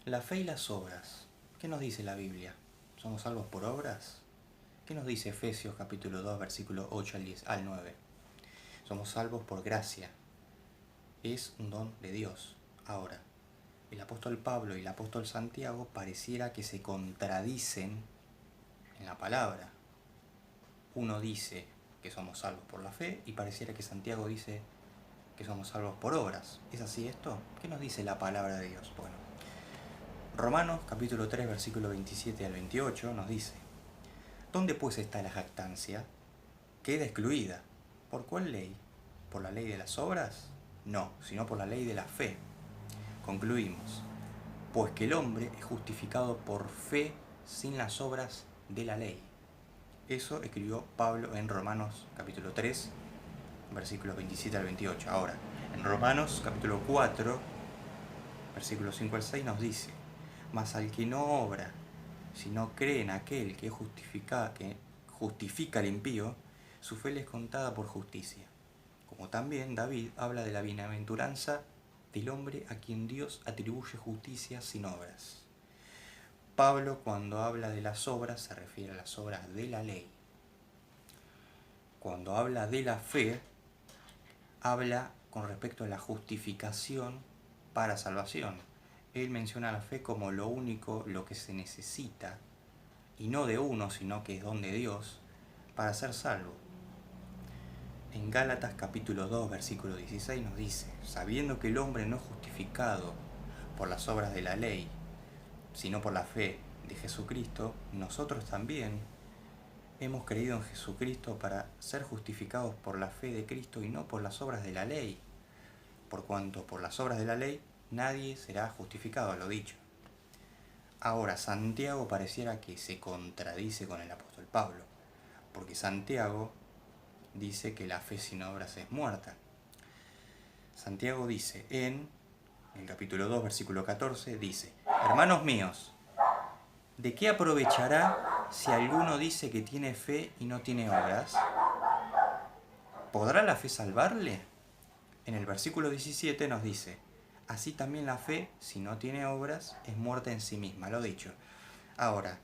La fe y las obras. ¿Qué nos dice la Biblia? ¿Somos salvos por obras? ¿Qué nos dice Efesios capítulo 2, versículo 8 al 9? Somos salvos por gracia. Es un don de Dios. Ahora, el apóstol Pablo y el apóstol Santiago pareciera que se contradicen en la palabra. Uno dice que somos salvos por la fe y pareciera que Santiago dice que somos salvos por obras. ¿Es así esto? ¿Qué nos dice la palabra de Dios? Bueno, Romanos capítulo 3, versículo 27 al 28 nos dice: ¿Dónde pues está la jactancia? Queda excluida. ¿Por cuál ley? ¿Por la ley de las obras? No, sino por la ley de la fe. Concluimos: pues que el hombre es justificado por fe sin las obras de la ley. Eso escribió Pablo en Romanos capítulo 3, versículos 27 al 28. Ahora, en Romanos capítulo 4, versículos 5 al 6 nos dice: mas al que no obra, sino cree en aquel que justifica al impío, su fe le es contada por justicia. Como también David habla de la bienaventuranza del hombre a quien Dios atribuye justicia sin obras. Pablo, cuando habla de las obras, se refiere a las obras de la ley. Cuando habla de la fe, habla con respecto a la justificación para salvación. Él menciona la fe como lo único, lo que se necesita, y no de uno, sino que es don de Dios, para ser salvo. En Gálatas capítulo 2, versículo 16 nos dice: sabiendo que el hombre no es justificado por las obras de la ley, sino por la fe de Jesucristo, nosotros también hemos creído en Jesucristo para ser justificados por la fe de Cristo y no por las obras de la ley, por cuanto por las obras de la ley nadie será justificado, a lo dicho. Ahora, Santiago pareciera que se contradice con el apóstol Pablo, porque Santiago dice que la fe sin obras es muerta. Santiago dice en el capítulo 2, versículo 14, dice: hermanos míos, ¿de qué aprovechará si alguno dice que tiene fe y no tiene obras? ¿Podrá la fe salvarle? En el versículo 17 nos dice: así también la fe, si no tiene obras, es muerta en sí misma, lo dicho. Ahora,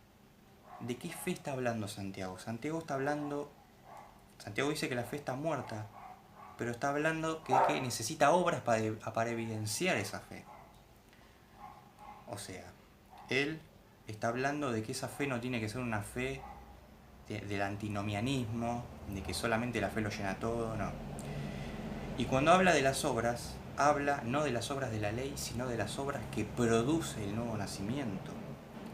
¿de qué fe está hablando Santiago? Santiago dice que la fe está muerta, pero está hablando que necesita obras para evidenciar esa fe. O sea, él está hablando de que esa fe no tiene que ser una fe del antinomianismo, de que solamente la fe lo llena todo, no. Y cuando habla de las obras, habla no de las obras de la ley, sino de las obras que produce el nuevo nacimiento,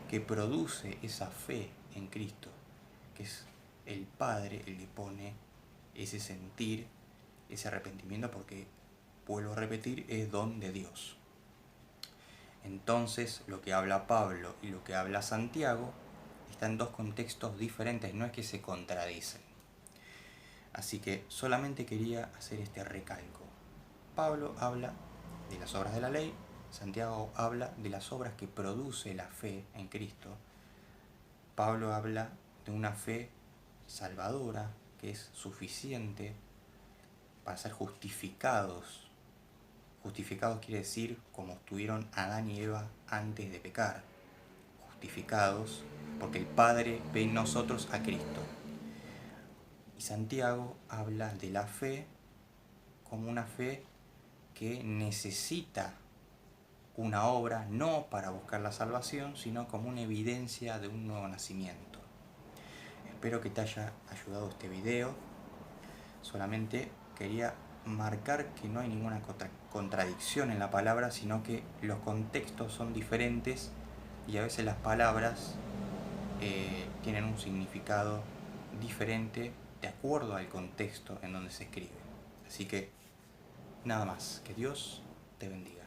que produce esa fe en Cristo, que es el Padre el que pone ese sentir, ese arrepentimiento, porque, vuelvo a repetir, es don de Dios. Entonces, lo que habla Pablo y lo que habla Santiago están en dos contextos diferentes, no es que se contradicen. Así que solamente quería hacer este recalco. Pablo habla de las obras de la ley, Santiago habla de las obras que produce la fe en Cristo. Pablo habla de una fe salvadora que es suficiente para ser justificados. Justificados quiere decir como estuvieron Adán y Eva antes de pecar. Justificados porque el Padre ve en nosotros a Cristo. Y Santiago habla de la fe como una fe que necesita una obra no para buscar la salvación, sino como una evidencia de un nuevo nacimiento. Espero que te haya ayudado este video. Solamente quería marcar que no hay ninguna contradicción en la palabra, sino que los contextos son diferentes y a veces las palabras tienen un significado diferente de acuerdo al contexto en donde se escribe. Así que nada más, que Dios te bendiga.